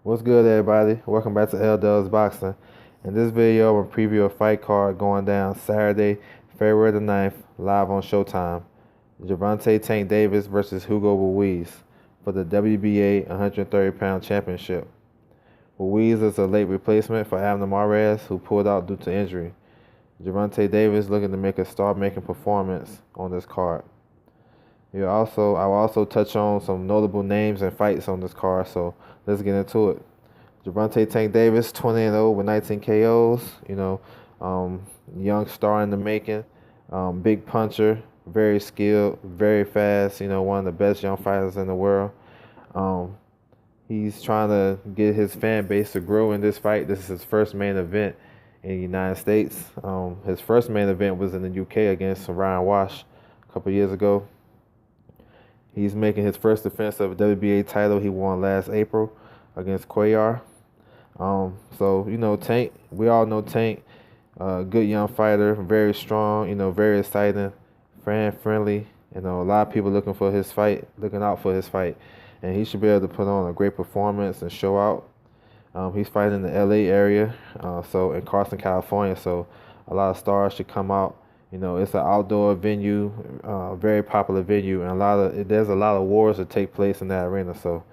What's good, everybody? Welcome back to L Dubs Boxing. In this video, I'm going to preview a fight card going down Saturday, February the 9th, live on Showtime. Gervonta Tank Davis versus Hugo Ruiz for the WBA 130-pound championship. Ruiz is a late replacement for Harada Ramirez, who pulled out due to injury. Gervonta Davis looking to make a star-making performance on this card. I will also touch on some notable names and fights on this card, so let's get into it. Gervonta Tank Davis, 20-0 with 19 KOs. Young star in the making, big puncher, very skilled, very fast. One of the best young fighters in the world. He's trying to get his fan base to grow in this fight. This is his first main event in the United States. His first main event was in the UK against Ryan Wash a couple years ago. He's making his first defense of a WBA title he won last April against Cuellar. Tank, we all know Tank, good young fighter, very strong, very exciting, fan-friendly. A lot of people looking out for his fight. And he should be able to put on a great performance and show out. He's fighting in the LA area, in Carson, California, so a lot of stars should come out. It's an outdoor venue, very popular venue, and there's a lot of wars that take place in that arena. So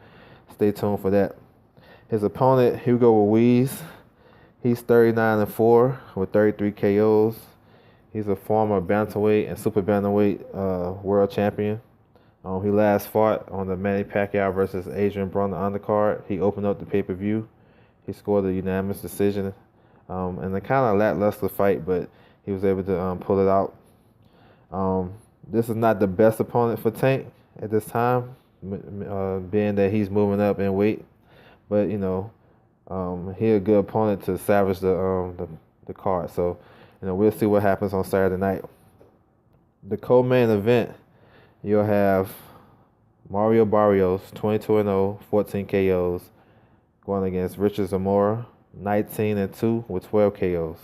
stay tuned for that. His opponent, Hugo Ruiz, he's 39-4 with 33 KOs. He's a former bantamweight and super bantamweight world champion. He last fought on the Manny Pacquiao versus Adrian Broner undercard. He opened up the pay-per-view. He scored a unanimous decision, and a kind of lackluster fight, but he was able to pull it out. This is not the best opponent for Tank at this time, being that he's moving up in weight. But he's a good opponent to salvage the card. So we'll see what happens on Saturday night. The co-main event, you'll have Barrios, 22-0, 14 KOs, going against Richard Zamora, 19-2 with 12 KOs.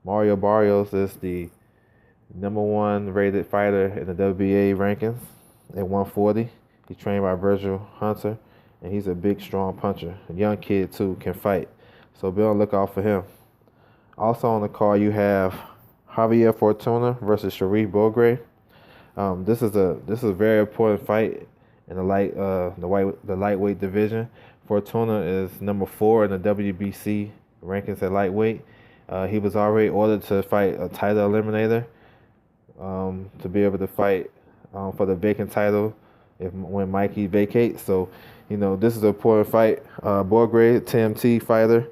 Barrios is the #1 rated fighter in the WBA rankings at 140. He's trained by Virgil Hunter, and he's a big, strong puncher. A young kid, too, can fight. So be on the lookout for him. Also on the card, you have Javier Fortuna versus Sharif Bogré. This is a very important fight in the lightweight division. Fortuna is #4 in the WBC rankings at lightweight. He was already ordered to fight a title eliminator to be able to fight for the vacant title when Mikey vacates. So, this is an important fight. Bogré, TMT fighter,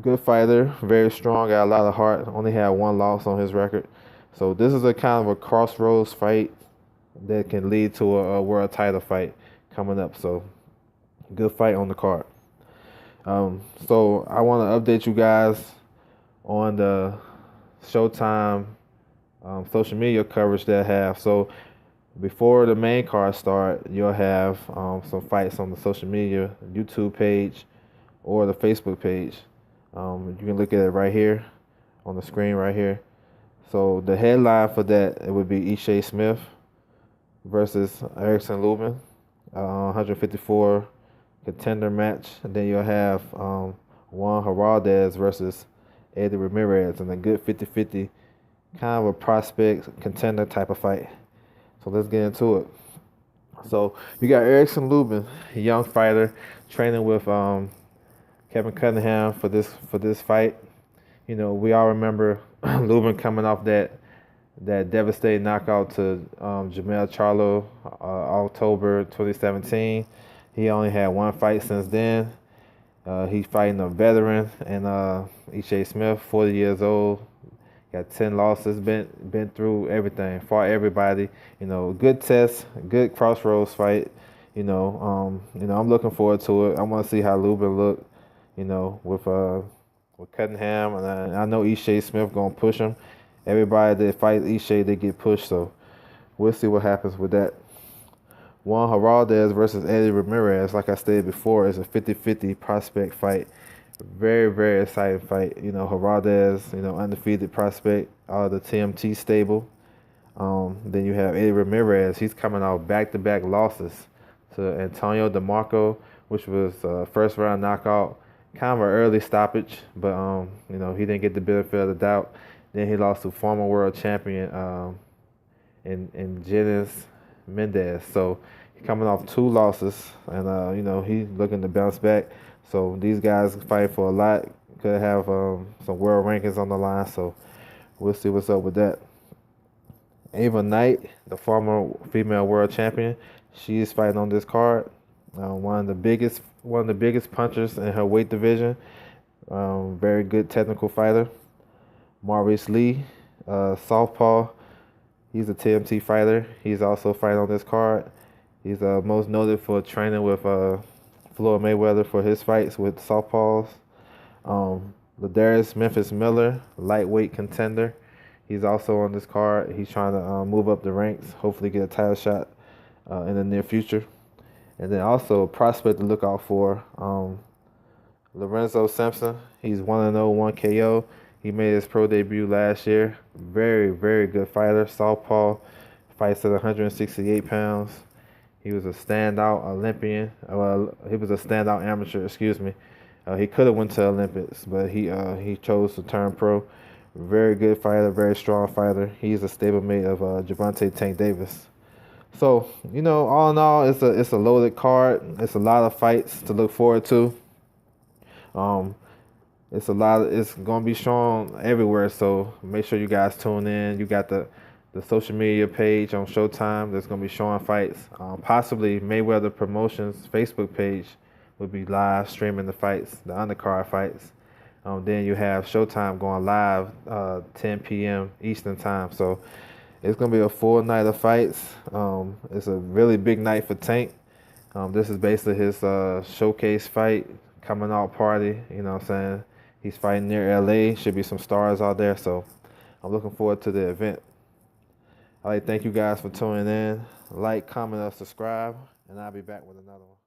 good fighter, very strong, got a lot of heart, only had one loss on his record. So this is a kind of a crossroads fight that can lead to a world title fight coming up. So good fight on the card. So I want to update you guys on the Showtime social media coverage that I have. So before the main card start, you'll have some fights on the social media, YouTube page or the Facebook page. You can look at it right here on the screen right here. So the headline for that, it would be Ishii Smith versus Erickson Lubin, 154 contender match. And then you'll have Juan Harada versus Harada Ramirez in a good 50-50, kind of a prospect contender type of fight. So let's get into it. So you got Erickson Lubin, a young fighter, training with Kevin Cunningham for this fight. We all remember Lubin coming off that devastating knockout to Jamel Charlo, October 2017. He only had one fight since then. He's fighting a veteran, and Ishii Smith, 40 years old, got 10 losses, been through everything, fought everybody. Good test, good crossroads fight. I'm looking forward to it. I want to see how Lubin look, with Cunningham, and I know Ishii Smith gonna push him. Everybody that fights Ishii, they get pushed. So we'll see what happens with that. Juan Harada versus Harada Ramirez, like I stated before, is a 50-50 prospect fight. Very, very exciting fight. Harada, undefeated prospect out of the TMT stable. Then you have Harada Ramirez. He's coming out back-to-back losses to Antonio DeMarco, which was first round knockout. Kind of an early stoppage, but he didn't get the benefit of the doubt. Then he lost to former world champion in Genis Mendez. So he's coming off 2 losses, and he's looking to bounce back. So these guys fight for a lot. Could have some world rankings on the line. So we'll see what's up with that. Ava Knight, the former female world champion, she is fighting on this card. One of the biggest punchers in her weight division. Very good technical fighter. Morosely, southpaw. He's a TMT fighter. He's also fighting on this card. He's most noted for training with Floyd Mayweather for his fights with southpaws. Ladarius Memphis Miller, lightweight contender. He's also on this card. He's trying to move up the ranks, hopefully get a title shot in the near future. And then also a prospect to look out for, Lorenzo Sampson. He's 1-0, 1 KO. He made his pro debut last year. Very, very good fighter. Southpaw, fights at 168 pounds. He was a standout Olympian. He was a standout amateur, excuse me. He could have went to Olympics, but he chose to turn pro. Very good fighter, very strong fighter. He's a stablemate of Gervonta Tank Davis. So, all in all, it's a loaded card. It's a lot of fights to look forward to. It's gonna be shown everywhere, so make sure you guys tune in. You got the social media page on Showtime that's gonna be showing fights. Possibly Mayweather Promotions Facebook page will be live streaming the fights, the undercard fights. Then you have Showtime going live 10 p.m. Eastern time. So it's going to be a full night of fights. It's a really big night for Tank. This is basically his showcase fight, coming out party. You know what I'm saying? He's fighting near LA. Should be some stars out there. So I'm looking forward to the event. I'd like to thank you guys for tuning in. Like, comment, or subscribe. And I'll be back with another one.